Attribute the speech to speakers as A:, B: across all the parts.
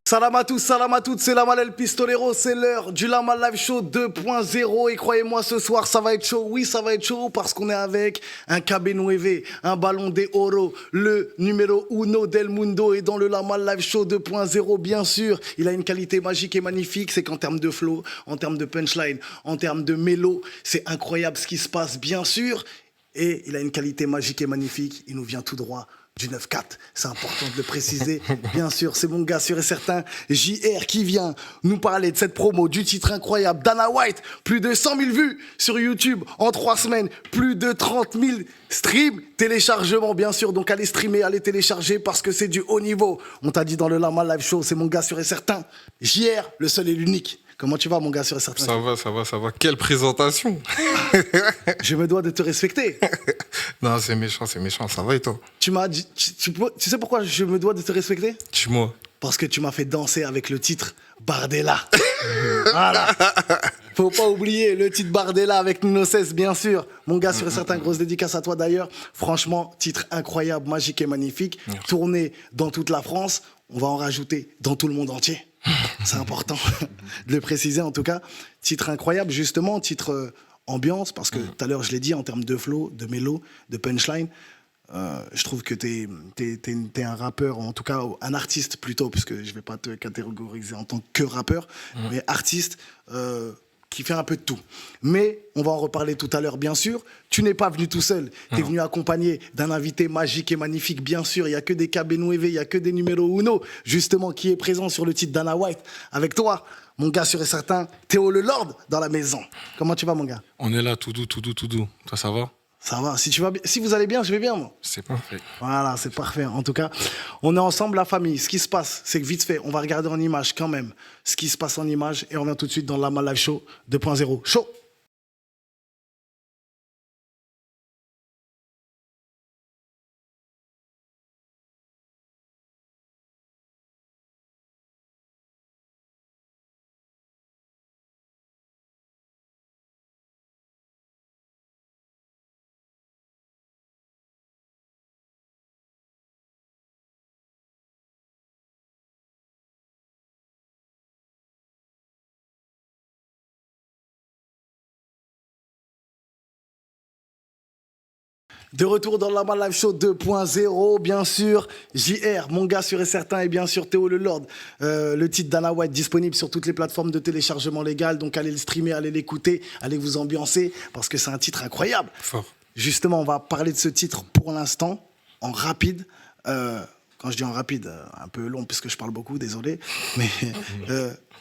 A: Salam à tous, salam à toutes, c'est Lamal El Pistolero, c'est l'heure du Lamal Live Show 2.0 et croyez-moi ce soir ça va être chaud, oui ça va être chaud parce qu'on est avec un KB9, un ballon de oro, le numéro uno del mundo et dans le Lamal Live Show 2.0 bien sûr, il a une qualité magique et magnifique, c'est qu'en termes de flow, en termes de punchline, en termes de mélo, c'est incroyable ce qui se passe bien sûr et il a une qualité magique et magnifique, il nous vient tout droit du 9-4, c'est important de le préciser. Bien sûr, c'est mon gars sûr et certain, JR, qui vient nous parler de cette promo, du titre incroyable, Dana White, plus de 100 000 vues sur YouTube en 3 semaines, plus de 30 000 streams, téléchargements bien sûr, donc allez streamer, allez télécharger parce que c'est du haut niveau. On t'a dit dans le Lama Live Show, c'est mon gars sûr et certain, JR, le seul et l'unique. Comment tu vas, mon gars, sûr et certain?
B: Ça va. Quelle présentation.
A: Je me dois de te respecter.
B: Non, c'est méchant, ça va et toi?
A: Tu m'as dit, tu sais pourquoi je me dois de te respecter?
B: Dis-moi.
A: Parce que tu m'as fait danser avec le titre Bardella. Voilà. Faut pas oublier le titre Bardella avec Nino 16, bien sûr. Mon gars, sur certains, grosse dédicace à toi d'ailleurs. Franchement, titre incroyable, magique et magnifique. Merci. Tourné dans toute la France. On va en rajouter dans tout le monde entier. C'est important de le préciser en tout cas. Titre incroyable, justement, titre ambiance, parce que tout à l'heure, je l'ai dit, en termes de flow, de mélo, de punchline, je trouve que t'es un rappeur, en tout cas un artiste plutôt, puisque je vais pas te catégoriser en tant que rappeur, mais artiste qui fait un peu de tout. Mais on va en reparler tout à l'heure, bien sûr. Tu n'es pas venu tout seul. Tu es venu accompagné d'un invité magique et magnifique, bien sûr. Il n'y a que des KB9, il n'y a que des numéros uno, justement, qui est présent sur le titre Dana White. Avec toi, mon gars sûr et certain, Théo le Lord dans la maison. Comment tu vas, mon gars?
B: On est là, tout doux. Toi, ça va?
A: Ça va. Si vous allez bien, je vais bien, moi.
B: C'est parfait.
A: Voilà, c'est parfait. En tout cas, on est ensemble, la famille. Ce qui se passe, c'est que vite fait, on va regarder en image quand même ce qui se passe en image et on vient tout de suite dans Lama Live Show 2.0. Chaud! De retour dans Lama Live Show 2.0, bien sûr, JR, mon gars sûr et certain, et bien sûr Théo le Lord. Le titre Dana White disponible sur toutes les plateformes de téléchargement légal, donc allez le streamer, allez l'écouter, allez vous ambiancer, parce que c'est un titre incroyable.
B: Fort.
A: Justement, on va parler de ce titre pour l'instant, en rapide. Quand je dis en rapide, un peu long, puisque je parle beaucoup, désolé. Mais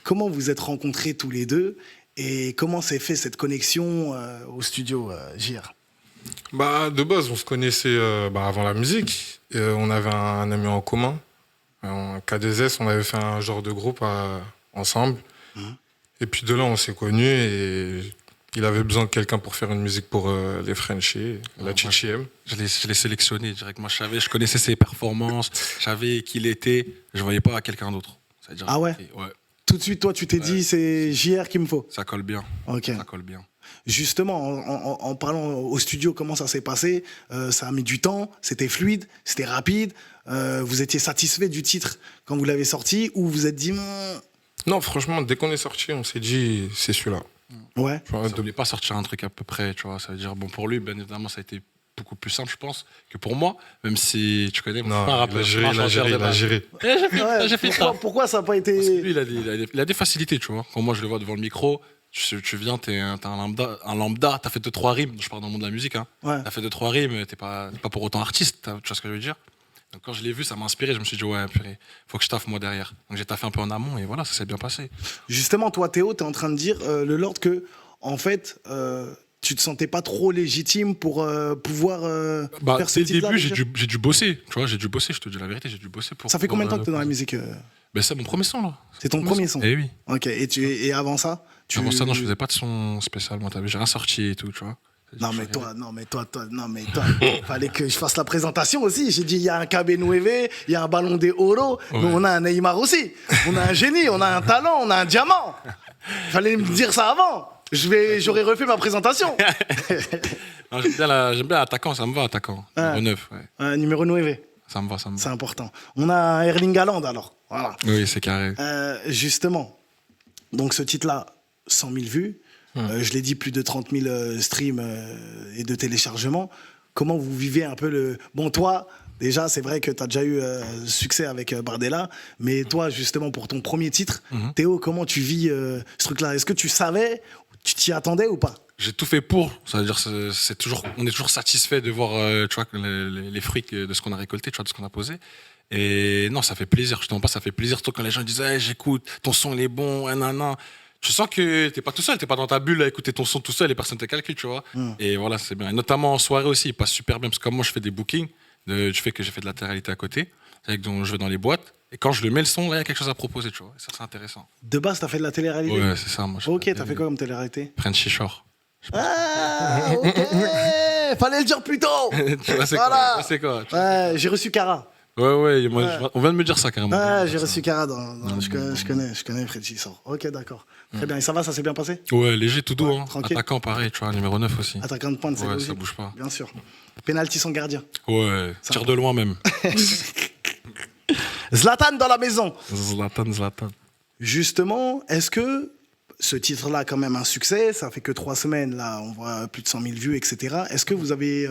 A: comment vous êtes rencontrés tous les deux, et comment s'est fait cette connexion au studio, JR?
B: Bah, de base, on se connaissait avant la musique. On avait un ami en commun. En K2S, on avait fait un genre de groupe ensemble. Et puis de là, on s'est connus et il avait besoin de quelqu'un pour faire une musique pour les Frenchies, la Chichiem.
C: Je l'ai sélectionné directement. Je connaissais ses performances, je savais qui il était. Je voyais pas quelqu'un d'autre.
A: Ah ouais?
C: Ouais.
A: Tout de suite, toi, tu t'es dit, c'est JR qu'il me faut.
C: Ça colle bien.
A: Ok.
C: Ça colle bien.
A: Justement, en parlant au studio, comment ça s'est passé? Ça a mis du temps, c'était fluide, c'était rapide. Vous étiez satisfait du titre quand vous l'avez sorti ou vous êtes dit...
B: Non, franchement, dès qu'on est sorti, on s'est dit, c'est celui-là.
A: Ouais.
C: On ne voulait pas sortir un truc à peu près, tu vois. Ça veut dire, bon, pour lui, bien évidemment, ça a été beaucoup plus simple, je pense, que pour moi, même si tu connais...
B: Non, il a géré.
C: J'ai fait ça.
A: Pourquoi ça n'a pas été...
C: Parce que lui, il a des facilités, tu vois. Quand moi, je le vois devant le micro... Tu viens, t'es un lambda, t'as fait 2-3 rimes, je parle dans le monde de la musique, hein.
A: Ouais.
C: T'as fait 2-3 rimes, t'es pas pour autant artiste, tu vois ce que je veux dire. Donc quand je l'ai vu, ça m'a inspiré, je me suis dit, ouais, purée, faut que je taffe moi derrière. Donc j'ai taffé un peu en amont et voilà, ça s'est bien passé.
A: Justement, toi, Théo, t'es en train de dire, le Lord, que, en fait, tu te sentais pas trop légitime pour pouvoir faire ce
C: dès le
A: titre-là,
C: début, j'ai dû bosser, tu vois, je te dis la vérité, j'ai dû bosser pour...
A: Ça fait combien de temps que t'es dans la musique
C: Ben c'est mon premier son, là.
A: C'est ton premier son?
C: Eh oui.
A: Ok, et avant ça
C: Avant ça, non, je faisais pas de son spécial, moi, j'ai rien sorti et tout, tu vois.
A: Non mais toi, fallait que je fasse la présentation aussi. J'ai dit, il y a un KB9, il y a un ballon des oro, mais on a un Neymar aussi. On a un génie, on a un talent, on a un diamant. Fallait me dire ça avant. J'aurais refait ma présentation.
C: Non, j'aime bien l'attaquant, ça me va, attaquant. Numéro 9, ouais.
A: Numéro 9.
C: Ça me va, ça me
A: C'est
C: va.
A: important. On a un Erling Haaland alors. Voilà.
C: Oui, c'est carré.
A: Justement, donc ce titre-là, 100 000 vues. Je l'ai dit, plus de 30 000 streams et de téléchargements. Comment vous vivez un peu le... Bon, toi, déjà, c'est vrai que tu as déjà eu succès avec Bardella, mais toi, justement, pour ton premier titre, Théo, comment tu vis ce truc-là? Est-ce que tu savais, tu t'y attendais ou pas?
C: J'ai tout fait pour. Ça veut dire c'est toujours, on est toujours satisfait de voir tu vois, les fruits de ce qu'on a récolté, tu vois, de ce qu'on a posé. Et non, ça fait plaisir. Je te mens pas, ça fait plaisir. Surtout quand les gens disent hey, j'écoute, ton son il est bon, nanana. Tu sens que t'es pas tout seul, t'es pas dans ta bulle à écouter ton son tout seul, les personnes te calculent, tu vois. Et voilà, c'est bien. Et notamment en soirée aussi, il passe super bien parce que comme moi je fais des bookings, du fait que j'ai fait de la télé-réalité à côté, avec dont je vais dans les boîtes. Et quand je le mets le son, là, il y a quelque chose à proposer, tu vois. Et ça, c'est intéressant.
A: De base, tu as fait de la télé-réalité?
C: Ouais, c'est ça. Moi,
A: Ok, t'as fait quoi comme télé-réalité?
C: Frenchy Shore.
A: Ah, ok. Fallait le dire plus tôt.
C: Tu vois, c'est
A: Voilà.
C: quoi, c'est quoi.
A: Ouais, j'ai reçu Cara.
C: Ouais, moi, on vient de me dire ça carrément.
A: Ouais, j'ai reçu Cara. Je connais Freddy Sort. Ok, d'accord. Très bien. Et ça va, ça s'est bien passé?
C: Ouais, léger, tout doux.
A: Ouais,
C: Hein.
A: tranquille.
C: Attaquant, pareil, tu vois, numéro 9 aussi.
A: Attaquant de pointe, c'est
C: Ouais,
A: logique.
C: ça bouge pas.
A: Bien sûr. Penalty sans gardien.
C: Ouais, tire de loin même.
A: Zlatan dans la maison.
C: Zlatan.
A: Justement, est-ce que ce titre-là, quand même un succès, ça fait que 3 semaines, là, on voit plus de 100 000 vues, etc. Est-ce que vous avez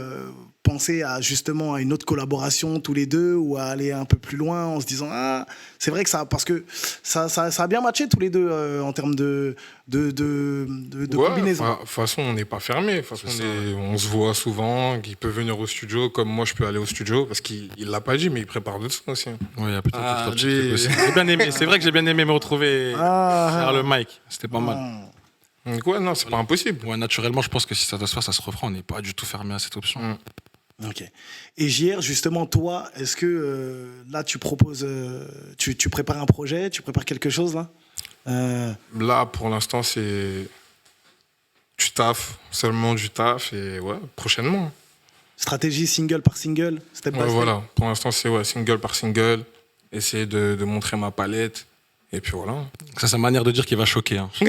A: pensé à justement à une autre collaboration tous les deux ou à aller un peu plus loin en se disant ah c'est vrai que ça parce que ça a bien matché tous les deux en termes de combinaison.
B: De toute façon, on n'est pas fermé. De toute façon, on se voit souvent. Il peut venir au studio, comme moi, je peux aller au studio parce qu'il l'a pas dit, mais il prépare d'autres sons aussi.
C: Ouais, il y a peut-être d'autres petits trucs aussi. J'ai bien aimé. C'est vrai que j'ai bien aimé me retrouver vers le mic. C'était pas mal.
B: Donc ouais, non, c'est pas impossible.
C: Ouais, naturellement, je pense que si ça doit se faire, ça se refera. On n'est pas du tout fermé à cette option.
A: Ok. Et JR, justement, toi, est-ce que là, tu proposes, tu prépares un projet, tu prépares quelque chose là
B: Là, pour l'instant, c'est du taf, seulement du taf, et ouais, prochainement.
A: Stratégie single par single, step by
B: Ouais,
A: step.
B: voilà, pour l'instant, c'est single par single, essayer de montrer ma palette, et puis voilà.
C: Ça, c'est une manière de dire qu'il va choquer. Hein. Je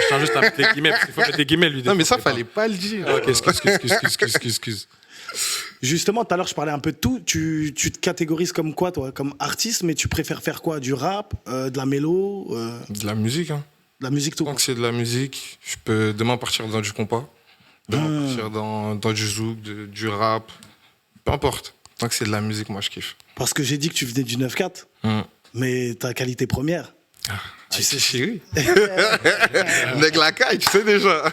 C: tiens juste à mettre les guillemets, parce qu'il faut mettre les guillemets, lui.
B: Non, mais ça, fallait pas le dire.
C: Ah, ok, excuse.
A: Justement, tout à l'heure, je parlais un peu de tout. Tu te catégorises comme quoi, toi? Comme artiste, mais tu préfères faire quoi? Du rap, de la mélo,
B: De la musique, hein.
A: de la musique tout
B: Tant
A: court?
B: que c'est de la musique, je peux demain partir dans du compas, demain partir dans du zouk, du rap, peu importe. Tant que c'est de la musique, moi je kiffe.
A: Parce que j'ai dit que tu venais du 9-4, mais ta qualité première.
B: Tu sais, chérie. Avec la caille, tu sais déjà.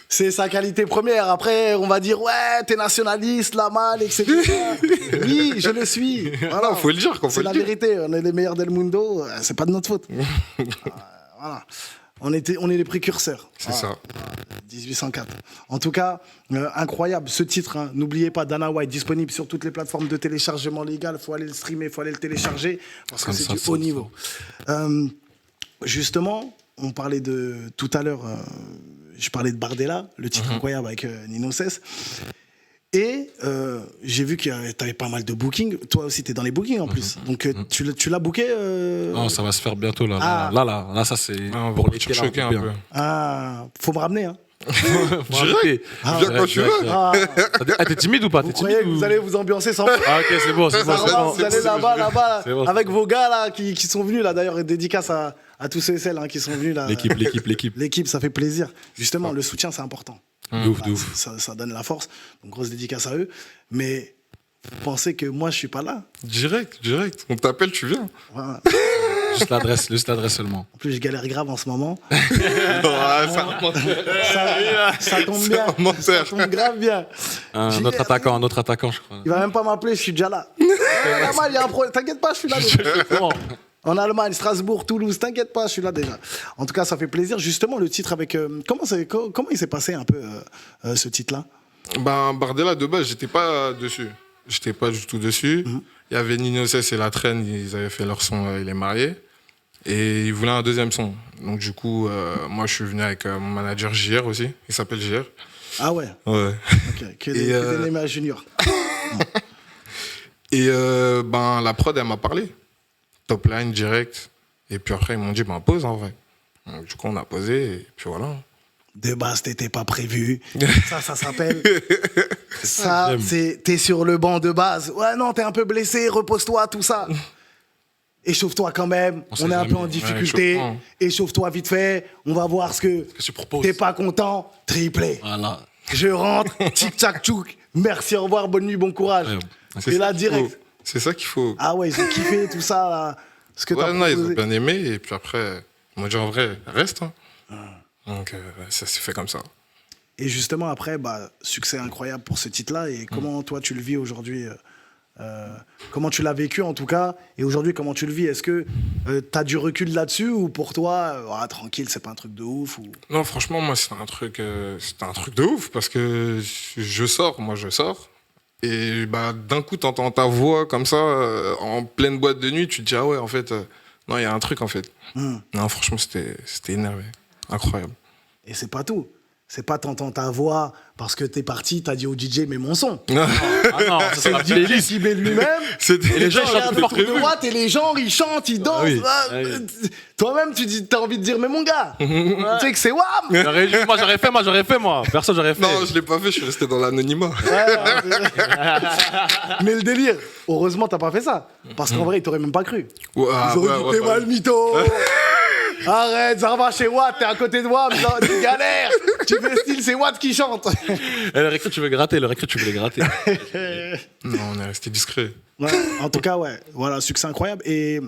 A: C'est sa qualité première. Après, on va dire, ouais, t'es nationaliste, la malle, etc. Oui, je le suis. Voilà.
B: Non, faut le dire,
A: C'est la vérité. On est les meilleurs del mundo. C'est pas de notre faute. Voilà. On est les précurseurs.
B: C'est ça.
A: 1804. En tout cas, incroyable ce titre. Hein. N'oubliez pas, Dana White, disponible sur toutes les plateformes de téléchargement légal. Il faut aller le streamer, il faut aller le télécharger parce que c'est du haut niveau. Justement, on parlait de tout à l'heure, je parlais de Bardella, le titre incroyable avec Nino Cess. Et j'ai vu que tu avais pas mal de bookings. Toi aussi, tu es dans les bookings en plus. Donc, tu l'as booké
C: Non, ça va se faire bientôt. Là,
A: Ah.
C: là ça c'est.
B: On
C: pour
B: va
C: l'été,
B: te choquer
C: là,
B: un peu.
A: Ah, faut me ramener. Hein.
C: Direct.
B: Viens quand tu veux.
A: Ah,
C: T'es timide ou pas?
A: vous
C: T'es
A: croyez
C: timide
A: que
C: ou...
A: vous allez vous ambiancer sans
C: Ah, ok, c'est bon, c'est bon.
A: Ça va, vous allez là-bas,
C: C'est bon,
A: avec vos gars là qui sont venus là. D'ailleurs, dédicace à tous ceux et celles qui sont venus là.
C: L'équipe.
A: L'équipe, ça fait plaisir. Justement, le soutien, c'est important.
C: De ouf.
A: Ça donne la force. Donc, grosse dédicace à eux. Mais vous pensez que moi, je suis pas là?
B: Direct. On t'appelle, tu viens.
A: Voilà.
C: Juste l'adresse seulement.
A: En plus, je galère grave en ce moment.
B: Ça
A: Ça tombe bien.
B: un menteur.
A: Ça tombe grave bien.
C: Un autre attaquant, je crois.
A: Il va même pas m'appeler, je suis déjà là. Normal, il y a un problème. T'inquiète pas, je suis là déjà. En Allemagne, Strasbourg, Toulouse, t'inquiète pas, je suis là déjà. En tout cas, ça fait plaisir. Justement, le titre avec... comment il s'est passé un peu ce titre-là?
B: Ben, Bardella, de base, j'étais pas dessus. J'étais pas du tout dessus. Il y avait Nino Cess et La Traîne, ils avaient fait leur son Il est marié. Et ils voulaient un deuxième son. Donc, du coup, moi, je suis venu avec mon manager JR aussi. Il s'appelle JR.
A: Ah ouais,
B: Ouais.
A: ok. Que des Neymar Junior.
B: Et ben, la prod, elle m'a parlé. Top line, direct. Et puis après, ils m'ont dit, ben, pose en vrai. Donc, du coup, on a posé, et puis voilà.
A: De base, t'étais pas prévu. Ça s'appelle. Ça, t'es sur le banc de base. Ouais, non, t'es un peu blessé, repose-toi, tout ça. Échauffe-toi quand même. On est un peu en difficulté.
B: échauffement.
A: Échauffe-toi vite fait. On va voir ce que
C: que tu proposes.
A: t'es pas content. Triplé.
C: Voilà.
A: Je rentre. Tic tac tchouk. Merci, au revoir, bonne nuit, bon courage.
C: Ouais.
A: Et là,
B: ça qu'il
A: direct.
B: faut. C'est ça qu'il faut.
A: Ah ouais, ils ont kiffé tout ça. Là. Ce que t'as
B: Ouais, non, ils ont
A: proposé.
B: bien aimé. Et puis après, ils m'ont dit en vrai, reste. Hein. Donc, ça s'est fait comme ça.
A: Et justement, après, bah, succès incroyable pour ce titre-là. Et comment toi, tu le vis aujourd'hui comment tu l'as vécu, en tout cas. Et aujourd'hui, comment tu le vis? Est-ce que tu as du recul là-dessus? Ou pour toi, tranquille, c'est pas un truc de ouf ou...
B: Non, franchement, moi, c'était un truc de ouf. Parce que je sors. Et bah, d'un coup, t'entends ta voix comme ça, en pleine boîte de nuit. Tu te dis, ah ouais, en fait, non, il y a un truc, en fait. Non, franchement, c'était énervé. Incroyable.
A: Et c'est pas tout. C'est pas t'entends ta voix parce que t'es parti, t'as dit au DJ, mets mon son.
C: Ah non, ça c'est la
A: Le DJ
C: playlist.
A: qui met lui-même.
B: C'était
C: les gens, ils chantent
A: regarde
C: tout
A: autour de Watt et les gens, ils chantent, ils dansent.
C: oui.
A: Ah,
C: Ah oui.
A: Toi-même, t'as envie de dire, mais mon gars, tu sais que c'est WAM.
C: Moi j'aurais fait. Personne j'aurais fait.
B: Non, je l'ai pas fait, je suis resté dans l'anonymat.
A: Mais le délire, heureusement, t'as pas fait ça. Parce qu'en vrai, ils t'auraient même pas cru.
B: Ouais,
A: Ils auraient dit, t'es
B: bah,
A: mal mytho. Arrête, ça va chez Watt, t'es à côté de WAM, tu galères. Tu fais style, c'est Watt qui chante.
C: Et le récré, tu veux gratter.
B: non, on est resté discret.
A: Ouais, en tout cas, ouais, voilà, succès incroyable. Et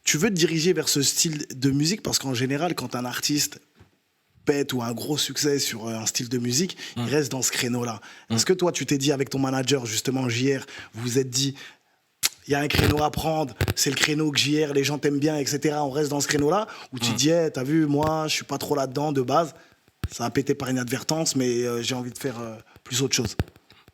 A: tu veux te diriger vers ce style de musique parce qu'en général, quand un artiste pète ou a un gros succès sur un style de musique, il reste dans ce créneau-là. Est-ce que toi, tu t'es dit avec ton manager, justement, JR, vous vous êtes dit, il y a un créneau à prendre, c'est le créneau que JR, les gens t'aiment bien, etc. On reste dans ce créneau-là, où tu dis, hey, t'as vu, moi, je suis pas trop là-dedans de base. Ça a pété par inadvertance, mais j'ai envie de faire plus autre chose.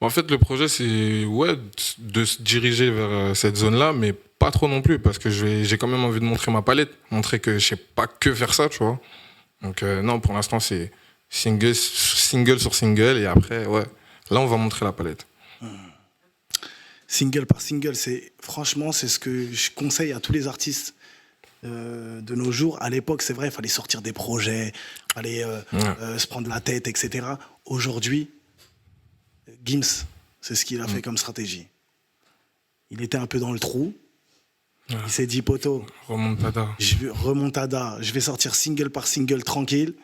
B: En fait, le projet, c'est de se diriger vers cette zone-là, mais pas trop non plus, parce que j'ai quand même envie de montrer ma palette, montrer que je sais pas que faire ça, tu vois. Donc non, pour l'instant, c'est single sur single, et après, ouais, là, on va montrer la palette.
A: Single par single, franchement, c'est ce que je conseille à tous les artistes de nos jours. À l'époque, c'est vrai, il fallait sortir des projets, il fallait se prendre la tête, etc. Aujourd'hui, Gims, c'est ce qu'il a fait comme stratégie. Il était un peu dans le trou. Il s'est dit, poto, remontada, je vais sortir single par single tranquille.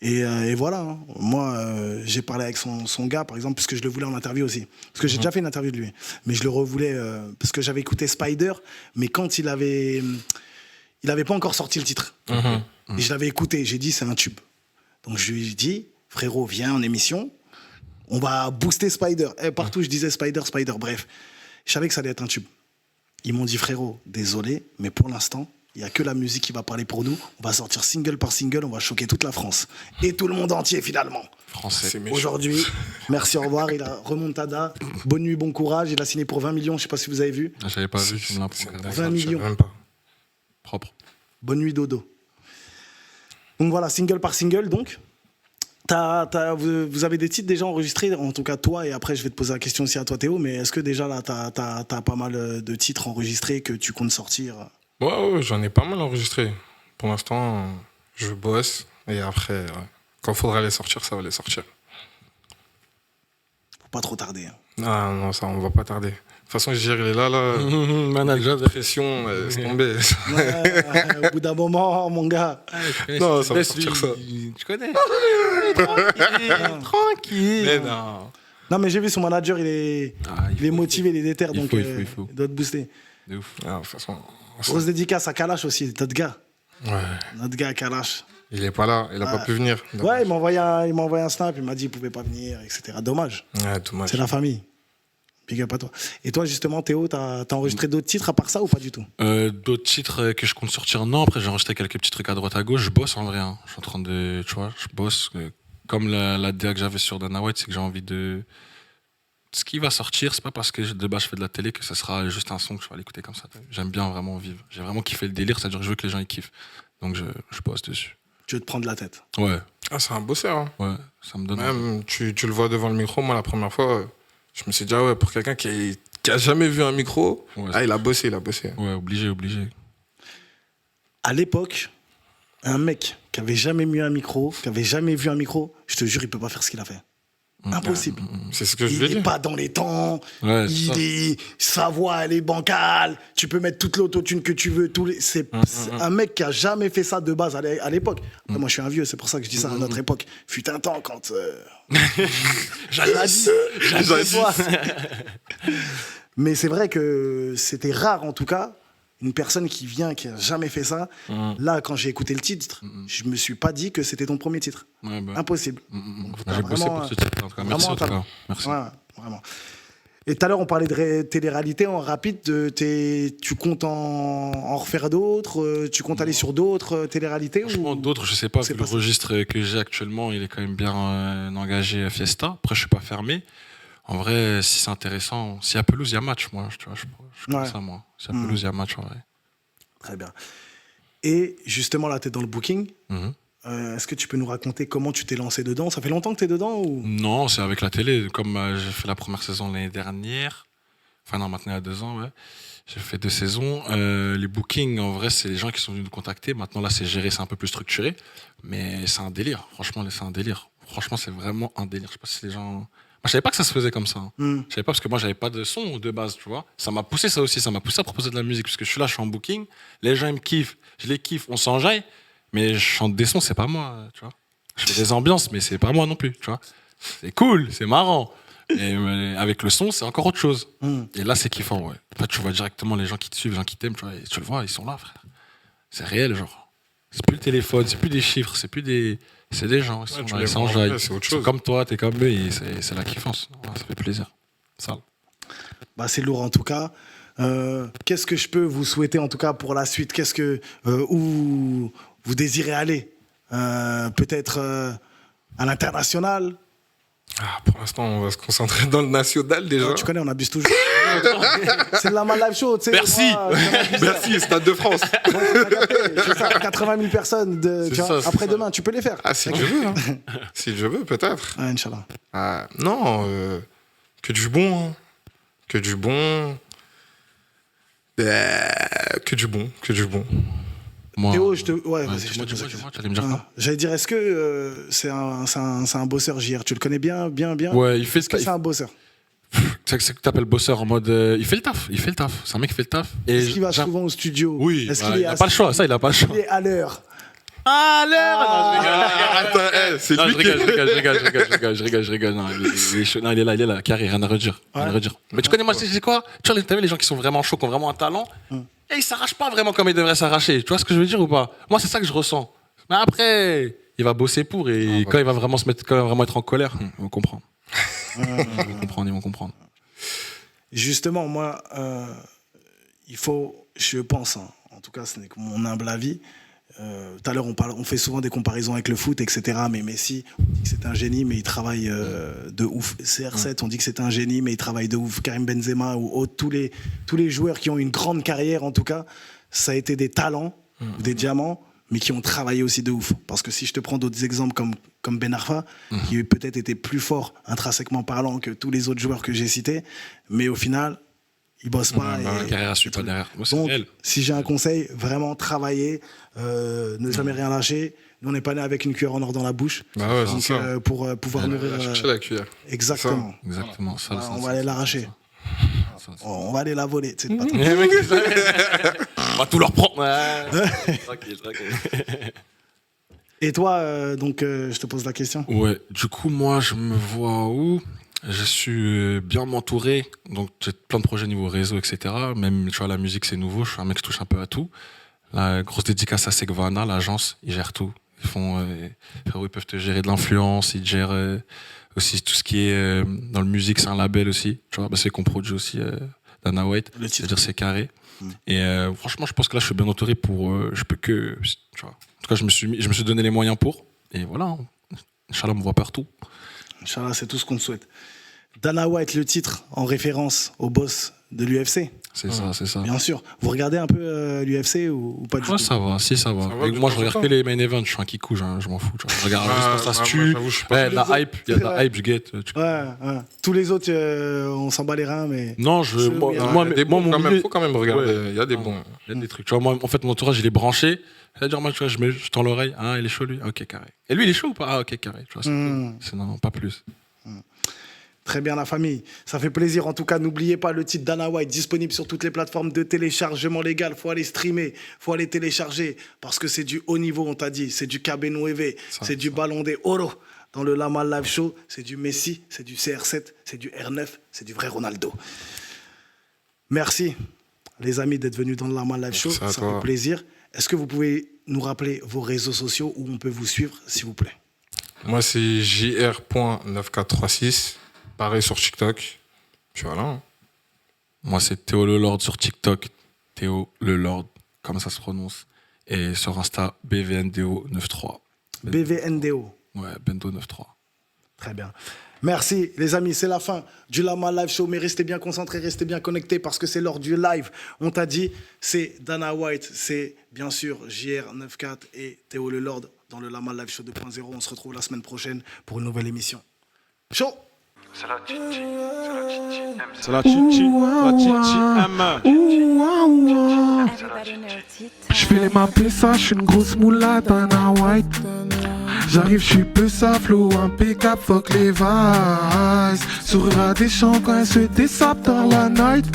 A: Et voilà, hein. Moi, j'ai parlé avec son gars, par exemple, puisque je le voulais en interview aussi. Parce que j'ai déjà fait une interview de lui. Mais je le revoulais, parce que j'avais écouté Spider, mais quand il avait pas encore sorti le titre. Et je l'avais écouté, j'ai dit, c'est un tube. Donc je lui ai dit, frérot, viens en émission, on va booster Spider. Et partout, je disais Spider, bref. Je savais que ça allait être un tube. Ils m'ont dit, frérot, désolé, mais pour l'instant, il n'y a que la musique qui va parler pour nous. On va sortir single par single, on va choquer toute la France. Et tout le monde entier, finalement.
C: Français.
A: Aujourd'hui, merci, au revoir. Il a remontada. Bonne nuit, bon courage. Il a signé pour 20 millions, je ne sais pas si vous avez vu.
C: Ah, j'avais pas vu.
A: 20 millions.
B: Même pas.
C: Propre.
A: Bonne nuit, dodo. Donc voilà, single par single, donc. Vous avez des titres déjà enregistrés, en tout cas toi, et après je vais te poser la question aussi à toi Théo, mais est-ce que déjà là, t'as pas mal de titres enregistrés que tu comptes sortir?
B: Ouais, j'en ai pas mal enregistré. Pour l'instant, je bosse, et après, quand faudra les sortir, ça va les sortir.
A: Faut pas trop tarder. Hein.
B: Ah non, ça, on va pas tarder. De toute façon, il est là.
C: Manager de
B: Pression, c'est tombé.
A: Ouais, au bout d'un moment, mon gars.
B: Non, ça va sortir ça.
C: Tu connais.
A: Tranquille.
B: Mais non.
A: Non, mais j'ai vu son manager, il est motivé, il est déter, donc
C: il faut.
A: il doit te booster.
C: De ouf.
B: Ah, de toute façon,
A: Grosse dédicace à Kalash aussi, notre gars.
B: ouais.
A: Notre gars Kalash.
B: Il est pas là, il a pas pu venir.
A: Ouais, il m'a envoyé un snap, il m'a dit qu'il pouvait pas venir, etc. Dommage.
B: Ouais, dommage.
A: C'est la famille. Big up à toi. Et toi, justement, Théo, t'as enregistré d'autres titres à part ça ou pas du tout?
C: D'autres titres que je compte sortir, non. Après, j'ai enregistré quelques petits trucs à droite à gauche. Je bosse en vrai. Hein. Je suis en train de. Tu vois, je bosse. Comme la DA que j'avais sur Dana White, c'est que j'ai envie de. Ce qui va sortir, c'est pas parce que de base je fais de la télé que ça sera juste un son que je vais aller écouter comme ça. J'aime bien vraiment vivre. J'ai vraiment kiffé le délire, c'est-à-dire que je veux que les gens ils kiffent. Donc je bosse dessus.
A: Tu veux te prendre la tête?
C: Ouais,
B: Ah, c'est un bosseur. Hein.
C: ouais, ça me donne.
B: Même, tu le vois devant le micro. Moi, la première fois, je me suis dit, ah ouais, pour quelqu'un qui a jamais vu un micro,
C: Ouais,
B: il a bossé.
C: Ouais, obligé.
A: À l'époque, Un mec qui avait jamais mis un micro, qui avait jamais vu un micro, je te jure, il peut pas faire ce qu'il a fait. Impossible.
B: C'est ce que je
A: Il
B: veux
A: n'est
B: dire.
A: pas dans les temps.
C: Ouais, c'est ça.
A: Sa voix, elle est bancale. Tu peux mettre toute l'autotune que tu veux. C'est un mec qui a jamais fait ça de base à l'époque. Après, moi, je suis un vieux, c'est pour ça que je dis ça à notre époque. Fut un temps quand.
C: Jadis.
A: Mais c'est vrai que c'était rare, en tout cas, une personne qui vient, qui a jamais fait ça. Là, quand j'ai écouté le titre, je me suis pas dit que c'était ton premier titre.
C: Ouais, bah.
A: Impossible.
C: J'ai bossé pour ce titre. En tout cas, merci en tout cas. Merci.
A: Ouais, vraiment. Et tout à l'heure, on parlait de télé-réalité en rapide. Tu comptes en refaire d'autres? Tu comptes aller sur d'autres télé-réalités?
C: Franchement,
A: ou...
C: d'autres, je sais pas.
A: C'est
C: Le
A: pas ça.
C: registre que j'ai actuellement, il est quand même bien engagé à Fiesta. Après, je suis pas fermé. En vrai, si c'est intéressant, s'il y a pelouse, il y a match. Moi, tu vois, je comme
A: Ouais.
C: ça, moi. S'il y a pelouse, il y a match, en vrai.
A: Très bien. Et justement, là, tu es dans le booking.
C: Mhm.
A: Est-ce que tu peux nous raconter comment tu t'es lancé dedans? Ça fait longtemps que tu es dedans ou...
C: Non, c'est avec la télé. Comme j'ai fait la première saison l'année dernière. Enfin, non, maintenant, il y a 2 ans, ouais. J'ai fait 2 saisons. Les bookings, en vrai, c'est les gens qui sont venus nous contacter. Maintenant, là, c'est géré, c'est un peu plus structuré. Mais c'est un délire. Franchement, c'est un délire. Franchement, c'est vraiment un délire. Je sais pas si les gens. Moi, je savais pas que ça se faisait comme ça. Hein. Je savais pas parce que moi, j'avais pas de son de base, tu vois. Ça m'a poussé ça aussi. Ça m'a poussé à proposer de la musique parce que je suis là, je suis en booking. Les gens, ils me kiffent. Je les kiffe. On s'enjaille. Mais je chante des sons, c'est pas moi, tu vois. Je fais des ambiances, mais c'est pas moi non plus, tu vois. C'est cool, c'est marrant. Et avec le son, c'est encore autre chose. Et là, c'est kiffant, ouais. En fait, tu vois directement les gens qui te suivent, les gens qui t'aiment, tu vois. Et tu le vois, ils sont là, frère. C'est réel, genre. C'est plus le téléphone, c'est plus des chiffres, c'est plus des. C'est des gens, ils sont
B: tu
C: là,
B: les
C: ils
B: vois en
C: s'enjaillent.
B: vrai, c'est autre
C: Ils sont
B: chose.
C: comme toi, t'es comme eux, et c'est la kiffance. Ouais, ça fait plaisir. Ça.
A: Bah, c'est lourd en tout cas. Qu'est-ce que je peux vous souhaiter en tout cas pour la suite? Qu'est-ce que où vous désirez aller? Peut-être à l'international?
B: Pour l'instant, on va se concentrer dans le national déjà.
A: Tu connais, on abuse toujours. C'est de la mal live show. Tu sais,
C: Merci.
A: moi, j'en abuse.
B: Merci, Stade de France.
A: Bon, t'as capté, c'est ça, 80 000 personnes tu
C: C'est
A: vois,
C: ça, c'est
A: après-demain, tu peux les faire.
B: Ah, si tu veux. Hein. Si je veux, peut-être.
A: Ah, Inch'Allah.
B: Ah, non, que du bon. Hein. Que du bon. Que du bon, que du bon.
C: Moi,
A: Théo, je te. Ouais,
C: ouais,
A: vas-y, je te
C: dis-moi,
A: pose la
C: dis-moi,
A: question.
C: tu allais me dire quoi?
A: J'allais dire, est-ce que c'est un bosseur JR? Tu le connais bien?
C: Ouais, il fait
A: Est-ce que c'est un bosseur?
C: C'est que t'appelles bosseur en mode. Il fait le taf, il fait le taf. C'est un mec qui fait le taf. Et
A: Est-ce qu'il va
C: j'aime-
A: souvent au studio?
C: Oui,
A: Est-ce
C: bah,
A: qu'il est
C: il a pas le choix, ça, il a pas le choix.
A: Il est à l'heure.
C: Ah, l'heure!
B: Attends, c'est
C: Non,
B: lui
C: je
B: qui...
C: rigole. Non, il est là, carré, rien à redire. Rien à redire. Mais tu connais, moi, c'est quoi? Tu vois, t'as vu les gens qui sont vraiment chauds, qui ont vraiment un talent, et ils s'arrachent pas vraiment comme ils devraient s'arracher. Tu vois ce que je veux dire ou pas? Moi, c'est ça que je ressens. Mais après, il va bosser pour, et quand il va vraiment quand il va vraiment être en colère, ils vont comprendre. Ils vont comprendre.
A: Justement, moi, il faut, je pense, hein, en tout cas, ce n'est que mon humble avis. Tout à l'heure, on fait souvent des comparaisons avec le foot, etc. Mais Messi, on dit que c'est un génie, mais il travaille de ouf. CR7, on dit que c'est un génie, mais il travaille de ouf. Karim Benzema ou autres, tous les joueurs qui ont une grande carrière, en tout cas, ça a été des talents, ou des diamants, mais qui ont travaillé aussi de ouf. Parce que si je te prends d'autres exemples comme Ben Arfa, qui peut-être était plus fort intrinsèquement parlant que tous les autres joueurs que j'ai cités, mais au final, il bosse pas.
C: La carrière ne suit pas derrière. Moi, c'est
A: Donc,
C: réel.
A: si j'ai un conseil, vraiment travailler, ne jamais rien lâcher. Nous, on n'est pas né avec une cuillère en or dans la bouche.
B: Bah ouais, c'est
A: Donc,
B: ça.
A: pour pouvoir nourrir.
B: Chercher la cuillère.
A: Exactement.
C: Exactement. Ça,
A: On va aller l'arracher.
C: ça.
A: On va aller la voler. Tu sais, pas trop.
C: Les mecs, on va tout leur prendre. Tranquille.
A: Et toi, donc, je te pose la question.
C: Ouais, du coup, moi, je me vois où? Je suis bien m'entourer, donc j'ai plein de projets niveau réseau, etc. Même, tu vois, la musique, c'est nouveau, je suis un mec qui touche un peu à tout. La grosse dédicace à Sekvana, l'agence, ils gèrent tout. Ils font, frérot, ils peuvent te gérer de l'influence, ils gèrent aussi tout ce qui est dans le musique, c'est un label aussi. Tu vois, bah, c'est qu'on produit aussi Dana White,
A: Le titre.
C: c'est-à-dire c'est carré. Et franchement, je pense que là, je suis bien entouré pour, je peux que, tu vois. En tout cas, je me suis donné les moyens pour, et voilà. Hein. Inch'Allah, on me voit partout.
A: Inch'Allah, c'est tout ce qu'on te souhaite. Dana White, le titre, en référence au boss de l'UFC.
C: C'est ça, c'est ça.
A: Bien sûr. Vous regardez un peu l'UFC ou pas du
C: Ouais,
A: tout?
C: ça va, si ça va.
B: Ça va,
C: Et
B: de
C: moi,
B: temps
C: je
B: en
C: regarde
B: temps.
C: que les main events, je suis un kikouche, je m'en fous. Tu vois. Je regarde juste quand ça se
B: moi,
C: tue.
B: j'avoue, je suis pas
C: Ouais, de
A: tous les
C: la hype, il y a de la
A: Ouais.
C: hype, je guette.
A: Ouais, ouais. Tous les autres, on s'en bat les reins, mais...
C: Non,
A: Ceux où il y a-
C: moi,
B: Il y a des
C: moi,
B: bons
C: mon
B: quand même,
C: milieu-
B: faut quand même regarder.
C: Ouais.
B: Il y a des bons.
C: Il y a des trucs. Tu vois, moi, en fait, mon entourage, il est branché. C'est-à-dire, moi, tu vois, je tends l'oreille. Ah, il est chaud, lui. Ah, ok, carré. Et lui, il est chaud ou pas? Ah, ok, carré. Tu vois, c'est non, pas plus.
A: Très bien, la famille. Ça fait plaisir. En tout cas, n'oubliez pas le titre Dana White, disponible sur toutes les plateformes de téléchargement légal. Faut aller streamer, faut aller télécharger, parce que c'est du haut niveau, on t'a dit. C'est du KB9, c'est du Ballon des Oro. Dans le Lama Live Show, c'est du Messi, c'est du CR7, c'est du R9, c'est du vrai Ronaldo. Merci, les amis, d'être venus dans le Lama Live Show.
B: Merci à
A: Ça
B: toi.
A: fait plaisir. Est-ce que vous pouvez nous rappeler vos réseaux sociaux où on peut vous suivre, s'il vous plaît?
B: Moi, c'est jr.9436. Pareil sur TikTok. Puis voilà.
C: Moi, c'est Théo Le Lord sur TikTok. Théo Le Lord, comme ça se prononce. Et sur Insta, BVNDO93.
A: BVNDO.
C: Ouais, Bendo93.
A: Très bien. Merci les amis, c'est la fin du Lama Live Show, mais restez bien concentrés, restez bien connectés parce que c'est l'heure du live. On t'a dit, c'est Dana White, c'est bien sûr JR94 et Théo Le Lord dans le Lama Live Show 2.0. On se retrouve la semaine prochaine pour une nouvelle émission. Chaud!
D: C'est la Chichi,
E: C'est la Chichi,
F: Everybody knows it.
G: Je fais les m'appeler ça, je suis une grosse moula Dana White. J'arrive, je suis peu ça, flow impeccable, fuck les vices. Sourire à des champs quand elle se dessape dans la night.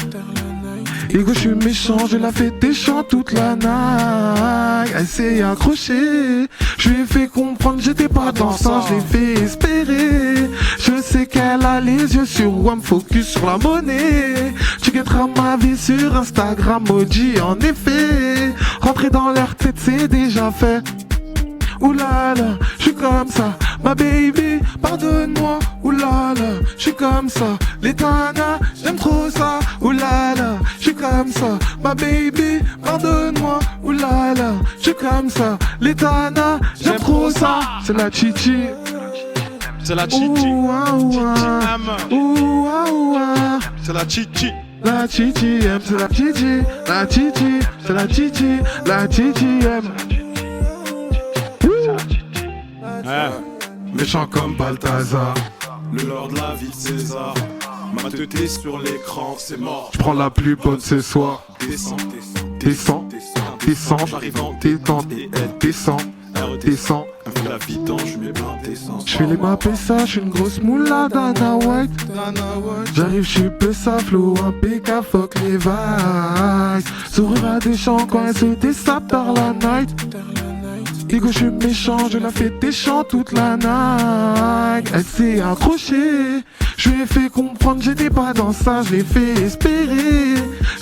G: Ego, je suis méchant, je la fais des chants toute la night. Elle s'est accrochée, je lui ai fait comprendre, j'étais pas dans ça, je l'ai fait espérer. Je sais qu'elle a les yeux sur WAM, focus sur la monnaie. Tu guetteras ma vie sur Instagram, maudit en effet. Rentrer dans leur tête, c'est déjà fait. Oulala, je suis comme ça, ma baby, pardonne-moi. Oulala, je suis comme ça, les tanas, j'aime trop ça. Oulala, je suis comme ça, ma baby, pardonne-moi. Oulala, je suis comme ça, les tanas, j'aime trop ça. C'est la chichi.
E: C'est la Chichi,
G: Ouah, ouah. Ouah, ouah.
E: c'est la Chichi.
G: La chichi aime, c'est la chichi. La chichi, c'est la chichi. La chichi aime. Méchant comme Balthazar.
E: Le lord de la ville César. Ma teuté sur l'écran, c'est mort.
G: Je prends la plus bonne ce soir.
E: Descends,
G: Descends, descends,
E: J'arrive en
G: détente,
E: et elle
G: descends, descends.
E: Vu la vidange, je mets plein d'essence.
G: Je fais les mappes ça, je suis une grosse moula Dana White. J'arrive, je suis peu ça, flow impeccable, fuck les vibes. Sourire à des champs quand elle se dessape dans la night. Ego, je suis méchant, je la fais des chants toute la night. Elle s'est accrochée, je lui ai fait comprendre, j'étais pas dans ça, je l'ai fait espérer.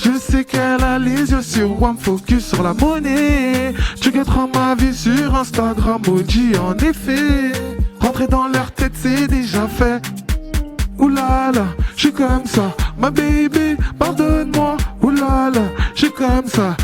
G: Je sais qu'elle a les yeux sur WAM, focus sur la monnaie. Tu guetteras ma vie sur Instagram, maudit en effet. Rentrer dans leur tête, c'est déjà fait. Oulala, je suis comme ça, ma baby, pardonne-moi. Oulala, je suis comme ça.